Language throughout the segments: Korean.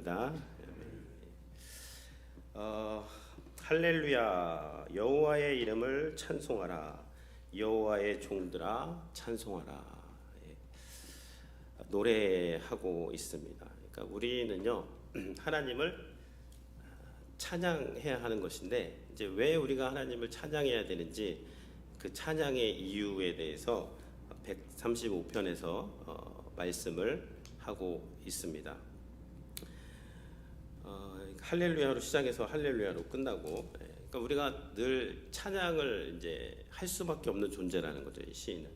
기도하겠습니다. 할렐루야. 여호와의 이름을 찬송하라. 여호와의 종들아 찬송하라. 노래하고 있습니다. 그러니까 우리는요 하나님을 찬양해야 하는 것인데, 이제 왜 우리가 하나님을 찬양해야 되는지 그 찬양의 이유에 대해서 135편에서 말씀을 하고 있습니다. 할렐루야로 시작해서 할렐루야로 끝나고, 그러니까 우리가 늘 찬양을 이제 할 수밖에 없는 존재라는 거죠, 이 시인은.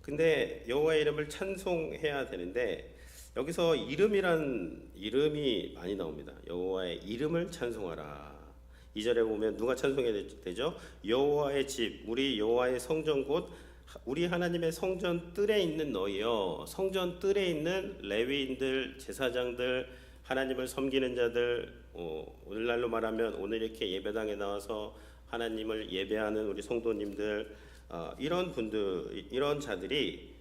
근데 여호와의 이름을 찬송해야 되는데, 여기서 이름이란 이름이 많이 나옵니다. 여호와의 이름을 찬송하라. 2절에 보면 누가 찬송해야 되죠? 여호와의 집, 우리 여호와의 성전 곧 우리 하나님의 성전 뜰에 있는 너희여. 성전 뜰에 있는 레위인들, 제사장들, 하나님을 섬기는 자들, 오늘날로 말하면 오늘 이렇게 예배당에 나와서 하나님을 예배하는 우리 성도님들, 이런 분들, 이런 자들이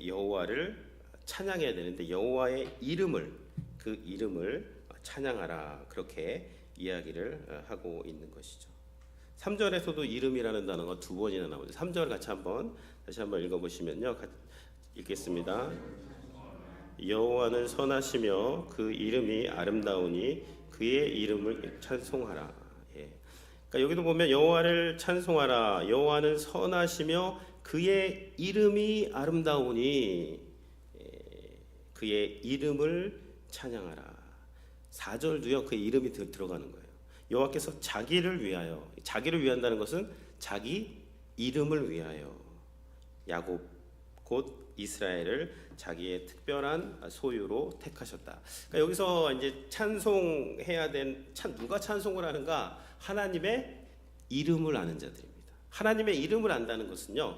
여호와를 찬양해야 되는데, 여호와의 이름을, 그 이름을 찬양하라, 그렇게 이야기를 하고 있는 것이죠. 3절에서도 이름이라는 단어가 2번이나 나오죠. 3절 다시 한번 읽어보시면요, 읽겠습니다. 여호와는 선하시며 그 이름이 아름다우니 그의 이름을 찬송하라. 그러니까 여기도 보면 여호와를 찬송하라. 여호와는 선하시며 그의 이름이 아름다우니 그의 이름을 찬양하라. 4절도요 그의 이름이 들어가는 거예요. 여호와께서 자기를 위하여, 자기를 위한다는 것은 자기 이름을 위하여, 야곱 곧 이스라엘을 자기의 특별한 소유로 택하셨다. 그러니까 여기서 이제 찬송해야 된, 누가 찬송을 하는가? 하나님의 이름을 아는 자들입니다. 하나님의 이름을 안다는 것은요,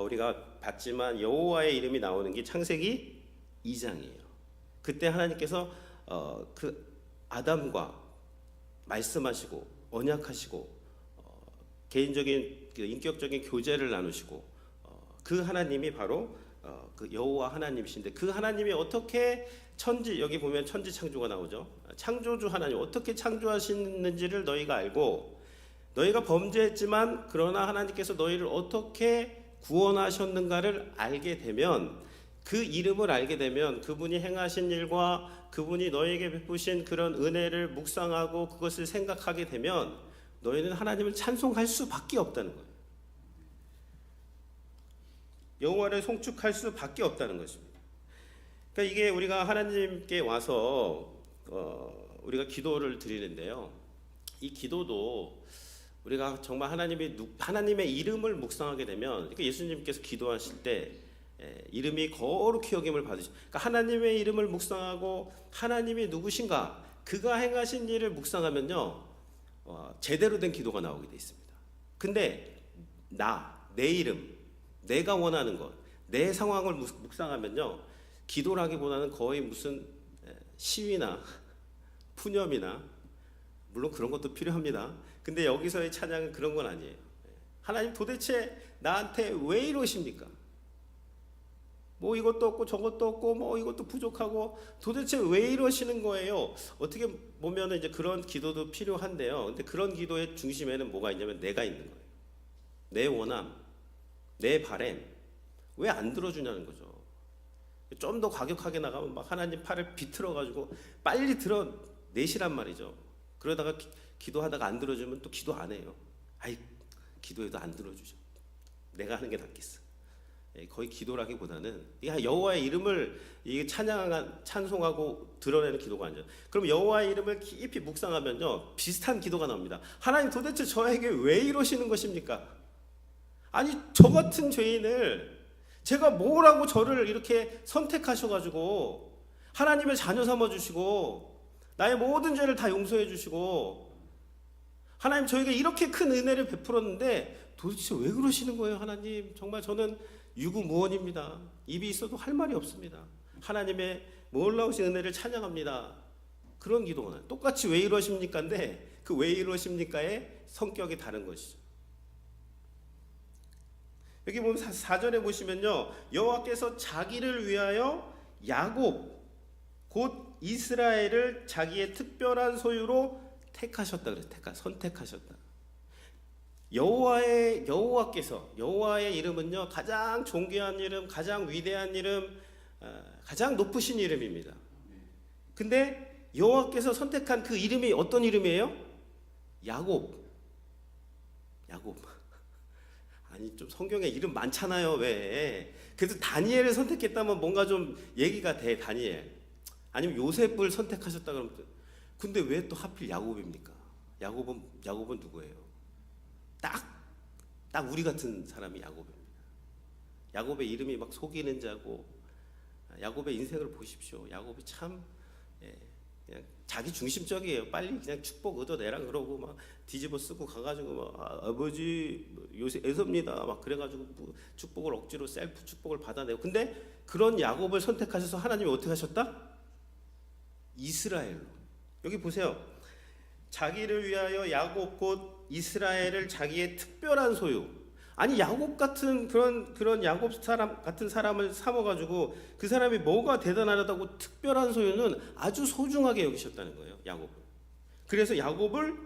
우리가 봤지만 여호와의 이름이 나오는 게 창세기 2장이에요. 그때 하나님께서 그 아담과 말씀하시고 언약하시고 개인적인 그 인격적인 교제를 나누시고, 그 하나님이 바로 그 여호와 하나님이신데, 그 하나님이 어떻게 여기 보면 천지 창조가 나오죠. 창조주 하나님 어떻게 창조하시는지를 너희가 알고, 너희가 범죄했지만 그러나 하나님께서 너희를 어떻게 구원하셨는가를 알게 되면, 그 이름을 알게 되면, 그분이 행하신 일과 그분이 너희에게 베푸신 그런 은혜를 묵상하고 그것을 생각하게 되면 너희는 하나님을 찬송할 수밖에 없다는 거예요. 여호와를 송축할 수밖에 없다는 것입니다. 그러니까 이게 우리가 하나님께 와서 우리가 기도를 드리는데요, 이 기도도 우리가 정말 하나님의 이름을 묵상하게 되면, 그러니까 예수님께서 기도하실 때 이름이 거룩히 여김을 받으시고, 그러니까 하나님의 이름을 묵상하고 하나님이 누구신가, 그가 행하신 일을 묵상하면요 제대로 된 기도가 나오게 돼 있습니다. 근데 내 이름, 내가 원하는 것, 내 상황을 묵상하면요, 기도라기보다는 거의 무슨 시위나 푸념이나, 물론 그런 것도 필요합니다. 근데 여기서의 찬양은 그런 건 아니에요. 하나님 도대체 나한테 왜 이러십니까? 뭐 이것도 없고 저것도 없고 뭐 이것도 부족하고 도대체 왜 이러시는 거예요? 어떻게 보면 이제 그런 기도도 필요한데요. 근데 그런 기도의 중심에는 뭐가 있냐면 내가 있는 거예요. 내 원함, 내 바램, 왜 안 들어주냐는 거죠. 좀 더 과격하게 나가면 막 하나님 팔을 비틀어 가지고 빨리 들어내시란 말이죠. 그러다가 기도하다가 안 들어주면 또 기도 안 해요. 기도해도 안 들어주죠. 내가 하는 게 낫겠어. 거의 기도라기보다는 여호와의 이름을 찬송하고 드러내는 기도가 아니죠. 그럼 여호와의 이름을 깊이 묵상하면요 비슷한 기도가 나옵니다. 하나님 도대체 저에게 왜 이러시는 것입니까? 아니 저 같은 죄인을 제가 뭐라고 저를 이렇게 선택하셔가지고 하나님의 자녀 삼아주시고 나의 모든 죄를 다 용서해 주시고, 하나님 저에게 이렇게 큰 은혜를 베풀었는데 도대체 왜 그러시는 거예요? 하나님 정말 저는 유구무원입니다. 입이 있어도 할 말이 없습니다. 하나님의 놀라우신 은혜를 찬양합니다. 그런 기도가 똑같이 왜 이러십니까인데, 그 왜 이러십니까의 성격이 다른 것이죠. 여기 보면 4절에 보시면요, 여호와께서 자기를 위하여 야곱 곧 이스라엘을 자기의 특별한 소유로 택하셨다 그래요. 선택하셨다. 여호와의 이름은요, 가장 존귀한 이름, 가장 위대한 이름, 가장 높으신 이름입니다. 근데 여호와께서 선택한 그 이름이 어떤 이름이에요? 야곱. 아니, 좀 성경에 이름 많잖아요. 왜? 그래서 다니엘을 선택했다면 뭔가 좀 얘기가 돼. 다니엘. 아니면 요셉을 선택하셨다 그러면, 근데 왜 또 하필 야곱입니까? 야곱은 누구예요? 딱 우리 같은 사람이 야곱입니다. 야곱의 이름이 막 속이는 자고, 야곱의 인생을 보십시오. 야곱이 참 그냥 자기 중심적이에요. 빨리 그냥 축복 얻어내라 그러고 막 뒤집어 쓰고 가가지고 막 아버지 요셉 에서입니다 막 그래가지고 뭐 축복을 억지로 셀프 축복을 받아내고. 근데 그런 야곱을 선택하셔서 하나님이 어떻게 하셨다? 이스라엘로. 여기 보세요. 자기를 위하여 야곱 곧 이스라엘을 자기의 특별한 소유. 아니, 야곱 같은 그런 야곱 사람 같은 사람을 삼아가지고 그 사람이 뭐가 대단하다고 특별한 소유는 아주 소중하게 여기셨다는 거예요. 야곱을. 그래서 야곱을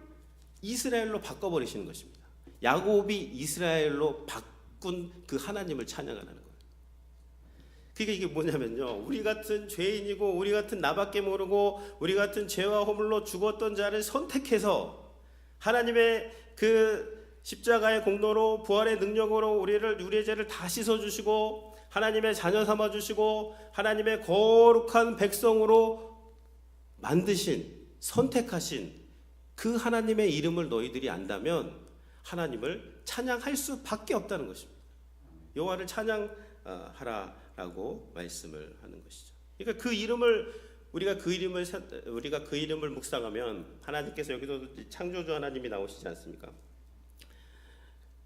이스라엘로 바꿔버리시는 것입니다. 야곱이 이스라엘로 바꾼 그 하나님을 찬양하는 거예요. 그게 이게 뭐냐면요, 우리 같은 죄인이고 우리 같은 나밖에 모르고 우리 같은 죄와 허물로 죽었던 자를 선택해서 하나님의 그 십자가의 공로로 부활의 능력으로 우리의 죄를 다 씻어주시고 하나님의 자녀 삼아주시고 하나님의 거룩한 백성으로 만드신, 선택하신 그 하나님의 이름을 너희들이 안다면 하나님을 찬양할 수밖에 없다는 것입니다. 여호와를 찬양하라라고 말씀을 하는 것이죠. 그러니까 우리가 그 이름을 묵상하면 하나님께서 여기도 창조주 하나님이 나오시지 않습니까?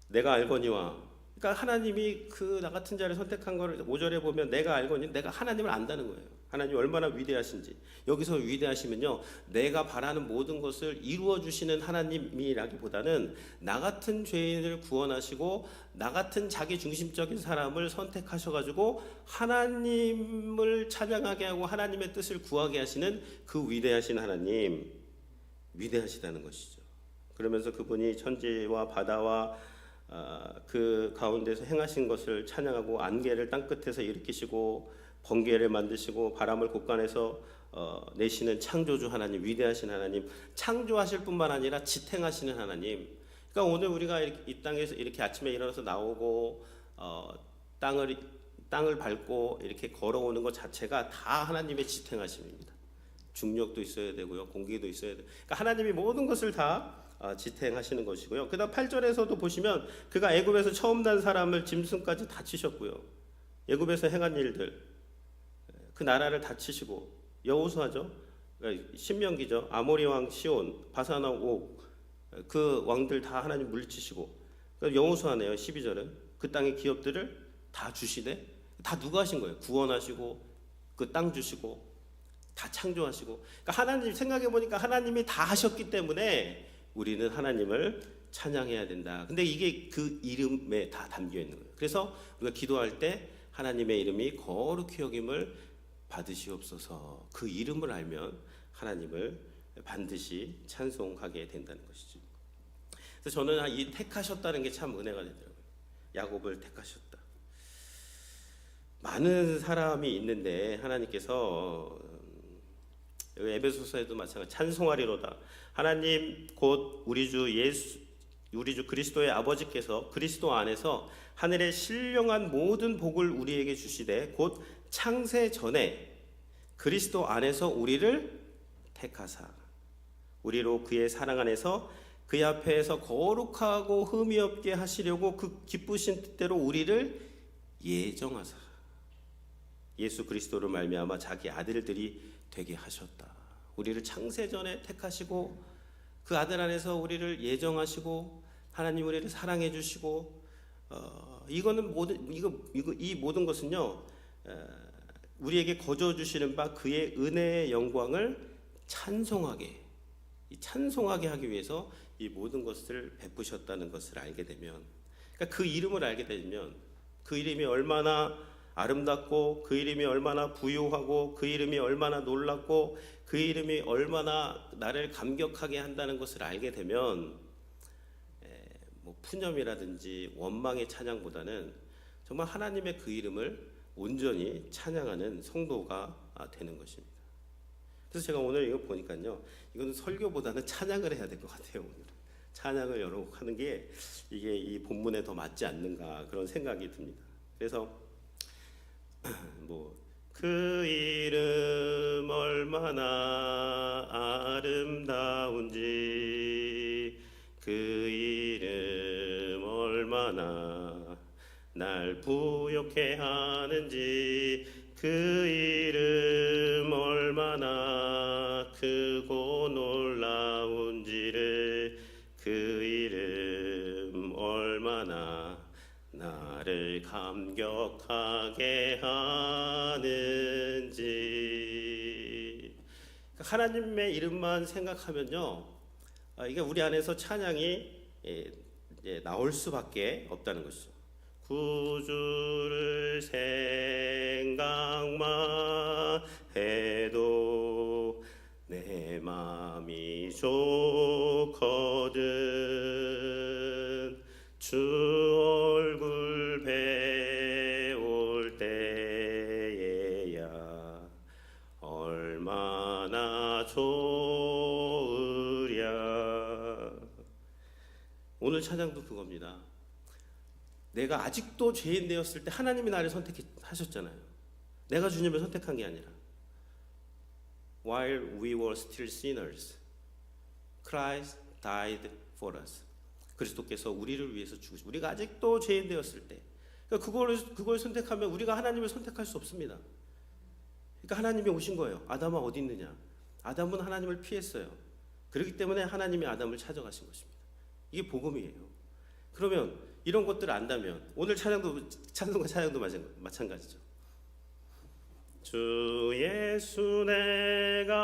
내가 알거니와, 그러니까 하나님이 그 나 같은 자를 선택한 거를 5절에 보면 내가 알거니, 내가 하나님을 안다는 거예요. 하나님이 얼마나 위대하신지. 여기서 위대하시면요, 내가 바라는 모든 것을 이루어 주시는 하나님이라기보다는 나 같은 죄인을 구원하시고 나 같은 자기 중심적인 사람을 선택하셔가지고 하나님을 찬양하게 하고 하나님의 뜻을 구하게 하시는 그 위대하신 하나님, 위대하시다는 것이죠. 그러면서 그분이 천지와 바다와 그 가운데서 행하신 것을 찬양하고 안개를 땅끝에서 일으키시고 번개를 만드시고 바람을 곳간에서 내시는 창조주 하나님, 위대하신 하나님, 창조하실 뿐만 아니라 지탱하시는 하나님. 그러니까 오늘 우리가 이 땅에서 이렇게 아침에 일어나서 나오고 땅을 밟고 이렇게 걸어오는 것 자체가 다 하나님의 지탱하심입니다. 중력도 있어야 되고요, 공기도 있어야 돼요. 그러니까 하나님이 모든 것을 다 지탱하시는 것이고요. 그다음 8절에서도 보시면 그가 애굽에서 처음 난 사람을 짐승까지 다 치셨고요. 애굽에서 행한 일들, 그 나라를 다 치시고, 여호수아죠, 신명기죠, 아모리 왕 시온, 바산 왕 옥, 그 왕들 다 하나님 물리치시고, 여호수아네요. 12절은 그 땅의 기업들을 다 주시되, 다 누가 하신 거예요? 구원하시고 그 땅 주시고 다 창조하시고. 그러니까 하나님 생각해 보니까 하나님이 다 하셨기 때문에 우리는 하나님을 찬양해야 된다. 근데 이게 그 이름에 다 담겨 있는 거예요. 그래서 우리가 기도할 때 하나님의 이름이 거룩히 여김을 받으시옵소서. 그 이름을 알면 하나님을 반드시 찬송하게 된다는 것이죠. 그래서 저는 이 택하셨다는 게 참 은혜가 되더라고요. 야곱을 택하셨다. 많은 사람이 있는데 하나님께서 여기 에베소서에도 마찬가지, 찬송하리로다. 하나님 곧 우리 주 그리스도의 아버지께서 그리스도 안에서 하늘의 신령한 모든 복을 우리에게 주시되 곧 창세 전에 그리스도 안에서 우리를 택하사 우리로 그의 사랑 안에서 그의 앞에서 거룩하고 흠이 없게 하시려고 그 기쁘신 뜻대로 우리를 예정하사 예수 그리스도로 말미암아 자기 아들들이 되게 하셨다. 우리를 창세전에 택하시고 그 아들 안에서 우리를 예정하시고 하나님 우리를 사랑해 주시고 이거는 이 모든 것은요, 우리에게 거저 주시는 바 그의 은혜의 영광을 찬송하게 하기 위해서 이 모든 것을 베푸셨다는 것을 알게 되면, 그러니까 그 이름을 알게 되면 그 이름이 얼마나 아름답고 그 이름이 얼마나 부유하고 그 이름이 얼마나 놀랍고 그 이름이 얼마나 나를 감격하게 한다는 것을 알게 되면 뭐 푸념이라든지 원망의 찬양보다는 정말 하나님의 그 이름을 온전히 찬양하는 성도가 되는 것입니다. 그래서 제가 오늘 이거 보니까요, 이거는 설교보다는 찬양을 해야 될 것 같아요. 오늘 찬양을 여러 곡 하는 게 이게 이 본문에 더 맞지 않는가 그런 생각이 듭니다. 그래서 뭐 그 이름 얼마나 아름다운지 그 이름 얼마나 날 부욕해 하는지 그 이름 얼마나 크고 놀라운지를 그 이름 얼마나 나를 감격하게 하는지. 하나님의 이름만 생각하면요, 이게 우리 안에서 찬양이 나올 수밖에 없다는 것이죠. 구주를 생각만 해도 내 마음이 좋거든. 주 얼굴 배울 때에야 얼마나 좋으랴. 오늘 찬양도 그겁니다. 내가 아직도 죄인 되었을 때 하나님이 나를 선택하셨잖아요. 내가 주님을 선택한 게 아니라 While we were still sinners, Christ died for us. 그리스도께서 우리를 위해서 죽으시고 우리가 아직도 죄인 되었을 때 그걸 선택하면 우리가 하나님을 선택할 수 없습니다. 그러니까 하나님이 오신 거예요. 아담아 어디 있느냐? 아담은 하나님을 피했어요. 그렇기 때문에 하나님이 아담을 찾아가신 것입니다. 이게 복음이에요. 그러면 이런 것들을 안다면 오늘 찬송과 찬양도 마찬가지죠. 주 예수 내가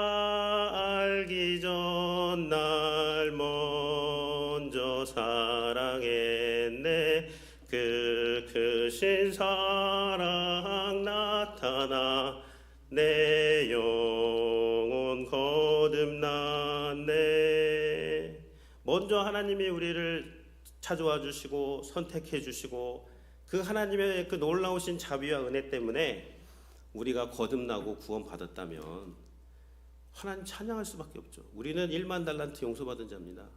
알기 전 날 먼저 사랑했네. 그 크신 사랑 나타나 내 영혼 거듭났네. 먼저 하나님이 우리를 찾아와 주시고 선택해 주시고 그 하나님의 그 놀라우신 자비와 은혜 때문에 우리가 거듭나고 구원받았다면 하나님 찬양할 수밖에 없죠. 우리는 1만 달란트 용서받은 자입니다.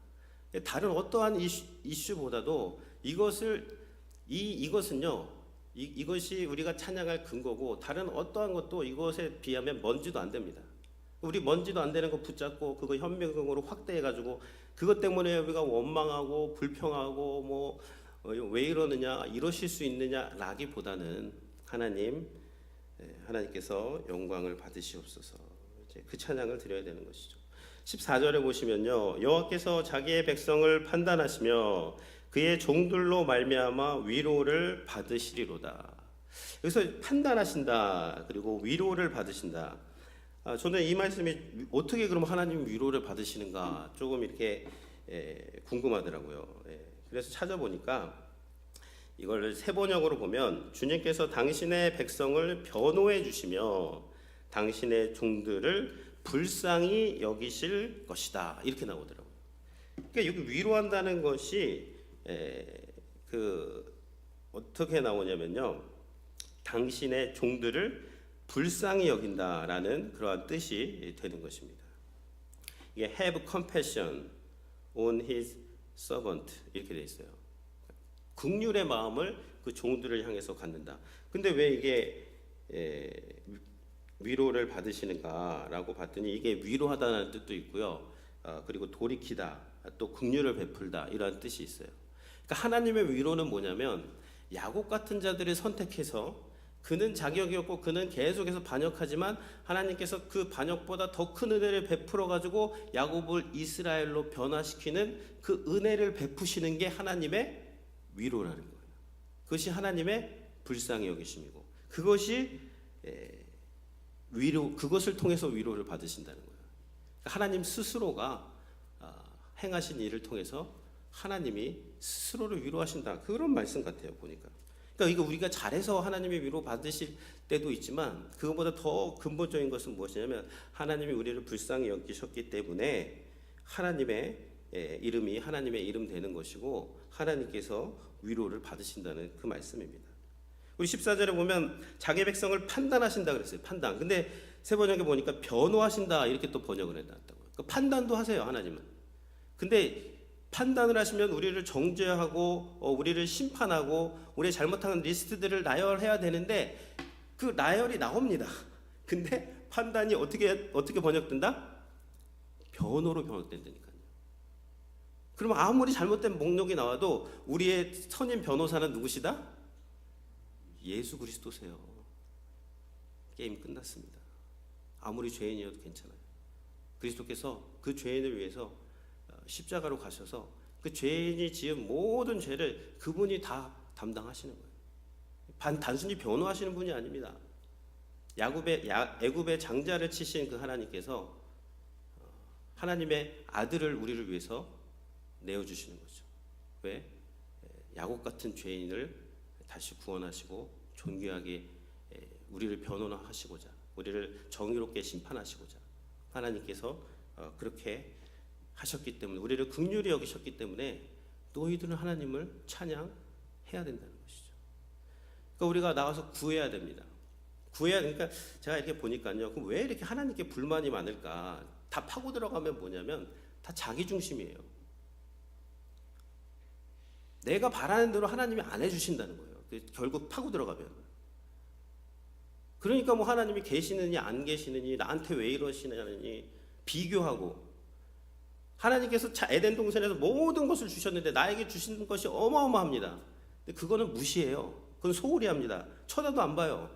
다른 어떠한 이슈보다도 이것은요, 이것이 우리가 찬양할 근거고 다른 어떠한 것도 이것에 비하면 먼지도 안 됩니다. 우리 먼지도 안 되는 거 붙잡고 그거 현명으로 확대해가지고 그것 때문에 우리가 원망하고 불평하고 뭐 왜 이러느냐 이러실 수 있느냐라기보다는 하나님께서 영광을 받으시옵소서. 이제 그 찬양을 드려야 되는 것이죠. 14절에 보시면요, 여호와께서 자기의 백성을 판단하시며 그의 종들로 말미암아 위로를 받으시리로다. 여기서 판단하신다 그리고 위로를 받으신다. 저는 이 말씀이 어떻게 그럼 하나님 위로를 받으시는가 조금 이렇게 궁금하더라고요. 그래서 찾아보니까 이걸 세번역으로 보면 주님께서 당신의 백성을 변호해 주시며 당신의 종들을 불쌍히 여기실 것이다 이렇게 나오더라고요. 그러니까 여기 위로한다는 것이 어떻게 나오냐면요, 당신의 종들을 불쌍히 여긴다라는 그러한 뜻이 되는 것입니다. 이게 have compassion on his servant 이렇게 돼 있어요. 긍휼의 마음을 그 종들을 향해서 갖는다. 근데 왜 이게 위로를 받으시는가라고 봤더니 이게 위로하다는 뜻도 있고요. 그리고 돌이키다, 또 긍휼을 베풀다 이런 뜻이 있어요. 그러니까 하나님의 위로는 뭐냐면 야곱 같은 자들을 선택해서 그는 자격이 없고 그는 계속해서 반역하지만 하나님께서 그 반역보다 더 큰 은혜를 베풀어 가지고 야곱을 이스라엘로 변화시키는 그 은혜를 베푸시는 게 하나님의 위로라는 거예요. 그것이 하나님의 불쌍히 여기심이고 그것이 그것을 통해서 위로를 받으신다는 거예요. 하나님 스스로가 행하신 일을 통해서 하나님이 스스로를 위로하신다 그런 말씀 같아요. 보니까 그러니까 이거 우리가 잘해서 하나님의 위로 받으실 때도 있지만 그것보다 더 근본적인 것은 무엇이냐면 하나님이 우리를 불쌍히 여기셨기 때문에 하나님의 이름이 하나님의 이름 되는 것이고 하나님께서 위로를 받으신다는 그 말씀입니다. 우리 14절에 보면 자기 백성을 판단하신다 그랬어요. 판단. 근데 세 번역에 보니까 변호하신다 이렇게 또 번역을 해놨다고요. 그러니까 판단도 하세요, 하나님은. 근데 판단을 하시면 우리를 정죄하고 우리를 심판하고 우리의 잘못한 리스트들을 나열해야 되는데 그 나열이 나옵니다. 근데 판단이 어떻게 번역된다? 변호로 번역된다니까요. 그러면 아무리 잘못된 목록이 나와도 우리의 선임 변호사는 누구시다? 예수 그리스도세요. 게임 끝났습니다. 아무리 죄인이어도 괜찮아요. 그리스도께서 그 죄인을 위해서 십자가로 가셔서 그 죄인이 지은 모든 죄를 그분이 다 담당하시는 거예요. 단순히 변호하시는 분이 아닙니다. 애굽의 장자를 치신 그 하나님께서 하나님의 아들을 우리를 위해서 내어주시는 거죠. 왜? 야곱 같은 죄인을 다시 구원하시고 존귀하게 우리를 변호하시고자 우리를 정의롭게 심판하시고자 하나님께서 그렇게 하셨기 때문에 우리를 긍휼히 여기셨기 때문에 너희들은 하나님을 찬양해야 된다는 것이죠. 그러니까 우리가 나와서 구해야 됩니다. 그러니까 제가 이렇게 보니까요. 그럼 왜 이렇게 하나님께 불만이 많을까? 다 파고 들어가면 뭐냐면 다 자기 중심이에요. 내가 바라는 대로 하나님이 안 해주신다는 거예요. 결국 파고 들어가면. 그러니까 뭐 하나님이 계시느니 안 계시느니 나한테 왜 이러시느니 비교하고 하나님께서 에덴 동산에서 모든 것을 주셨는데 나에게 주신 것이 어마어마합니다. 근데 그거는 무시해요. 그건 소홀히 합니다. 쳐다도 안 봐요.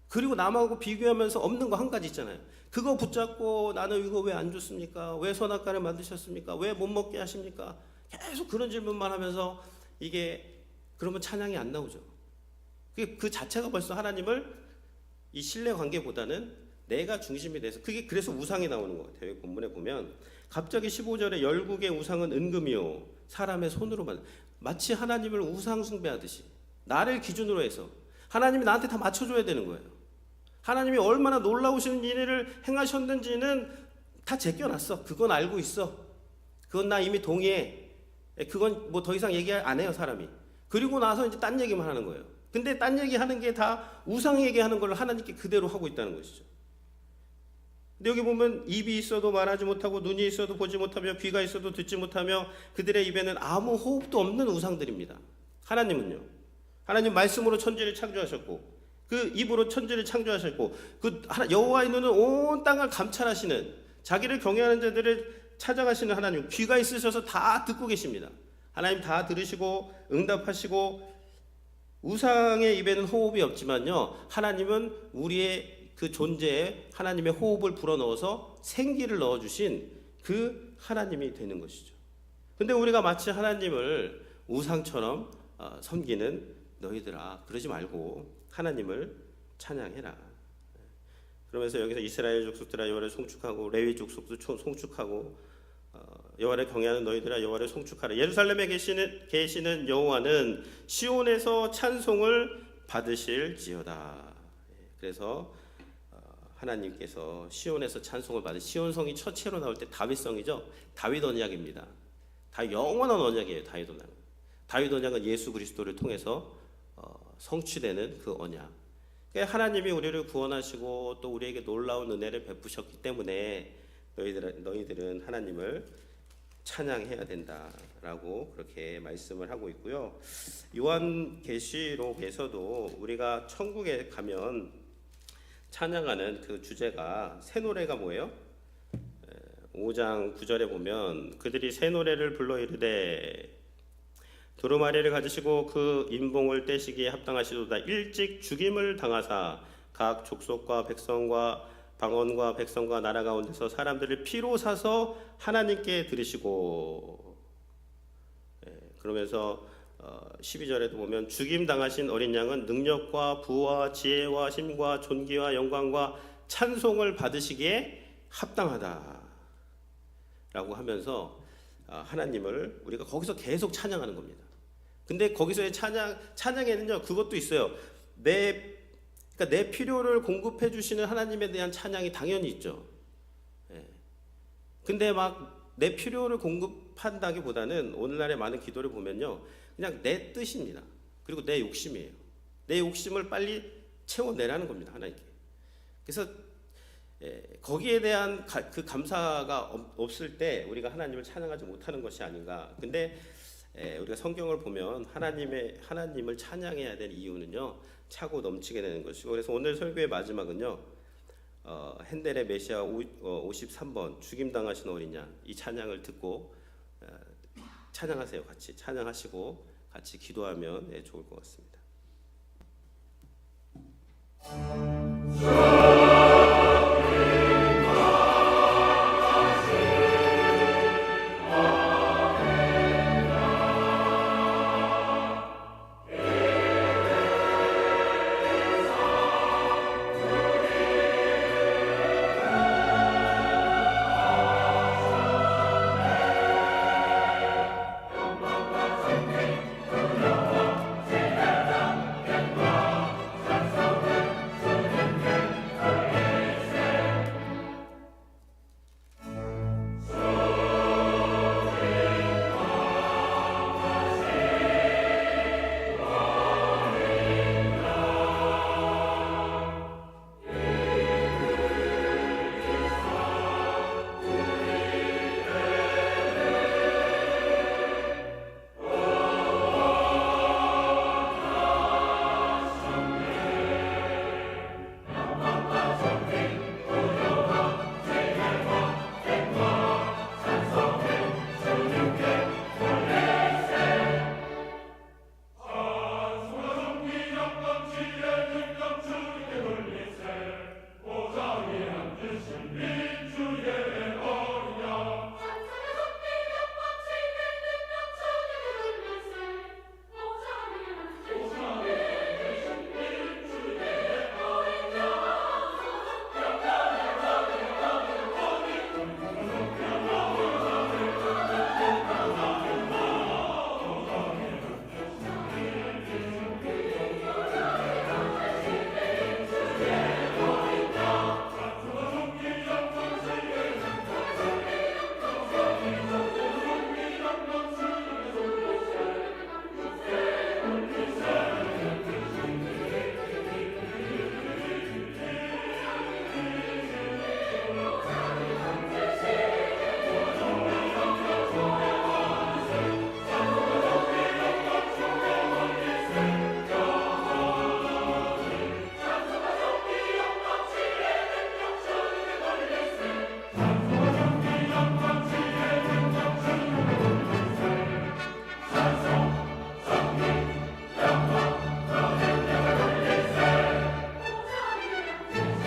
그리고 남하고 비교하면서 없는 거 한 가지 있잖아요. 그거 붙잡고 나는 이거 왜 안 줬습니까? 왜 선악과를 만드셨습니까? 왜 못 먹게 하십니까? 계속 그런 질문만 하면서 이게 그러면 찬양이 안 나오죠. 그 자체가 벌써 하나님을 이 신뢰 관계보다는 내가 중심이 돼서 그래서 우상이 나오는 것 같아요. 여기 본문에 보면 갑자기 15절에 열국의 우상은 은금이요 사람의 손으로 만든 마치 하나님을 우상 숭배하듯이 나를 기준으로 해서 하나님이 나한테 다 맞춰줘야 되는 거예요. 하나님이 얼마나 놀라우신 일을 행하셨는지는 다 제껴놨어. 그건 알고 있어. 그건 나 이미 동의해. 그건 뭐 더 이상 얘기 안 해요, 사람이. 그리고 나서 이제 딴 얘기만 하는 거예요. 근데 딴 얘기 하는 게 다 우상 얘기하는 걸 하나님께 그대로 하고 있다는 것이죠. 근데 여기 보면 입이 있어도 말하지 못하고 눈이 있어도 보지 못하며 귀가 있어도 듣지 못하며 그들의 입에는 아무 호흡도 없는 우상들입니다. 하나님은요. 하나님 말씀으로 천지를 창조하셨고 그 입으로 천지를 창조하셨고 그 여호와의 눈은 온 땅을 감찰하시는 자기를 경외하는 자들을 찾아가시는 하나님 귀가 있으셔서 다 듣고 계십니다. 하나님 다 들으시고 응답하시고 우상의 입에는 호흡이 없지만요. 하나님은 우리의 그 존재에 하나님의 호흡을 불어넣어서 생기를 넣어주신 그 하나님이 되는 것이죠. 근데 우리가 마치 하나님을 우상처럼 섬기는 너희들아 그러지 말고 하나님을 찬양해라. 그러면서 여기서 이스라엘 족속들아 여호와를 송축하고 레위 족속도 송축하고 여호와를 경외하는 너희들아 여호와를 송축하라. 예루살렘에 계시는 여호와는 시온에서 찬송을 받으실지어다. 그래서 하나님께서 시온에서 찬송을 받으 시온성이 첫째로 나올 때 다윗성이죠. 다윗 언약입니다. 다 영원한 언약이에요. 다윗 언약은 예수 그리스도를 통해서 성취되는 그 언약. 그러니까 하나님이 우리를 구원하시고 또 우리에게 놀라운 은혜를 베푸셨기 때문에 너희들은 하나님을 찬양해야 된다라고 그렇게 말씀을 하고 있고요. 요한계시록에서도 우리가 천국에 가면 찬양하는 그 주제가 새 노래가 뭐예요? 5장 9절에 보면 그들이 새 노래를 불러 이르되 두루마리를 가지시고 그 인봉을 떼시기에 합당하시도다. 일찍 죽임을 당하사 각 족속과 백성과 방언과 백성과 나라 가운데서 사람들을 피로 사서 하나님께 드리시고 그러면서 12절에도 보면 죽임 당하신 어린 양은 능력과 부와 지혜와 힘과 존귀와 영광과 찬송을 받으시기에 합당하다 라고 하면서 하나님을 우리가 거기서 계속 찬양하는 겁니다. 근데 거기서의 찬양에는요 그것도 있어요. 그러니까 내 필요를 공급해 주시는 하나님에 대한 찬양이 당연히 있죠. 예. 근데 막 내 필요를 공급한다기보다는 오늘날의 많은 기도를 보면요, 그냥 내 뜻입니다. 그리고 내 욕심이에요. 내 욕심을 빨리 채워내라는 겁니다, 하나님께. 그래서 거기에 대한 그 감사가 없을 때 우리가 하나님을 찬양하지 못하는 것이 아닌가. 근데 우리가 성경을 보면 하나님을 찬양해야 될 이유는요, 차고 넘치게 되는 것이고, 그래서 오늘 설교의 마지막은요, 핸델의 메시아 53번 죽임당하신 어린 양, 이 찬양을 듣고 찬양하세요. 같이 찬양하시고 같이 기도하면 좋을 것 같습니다.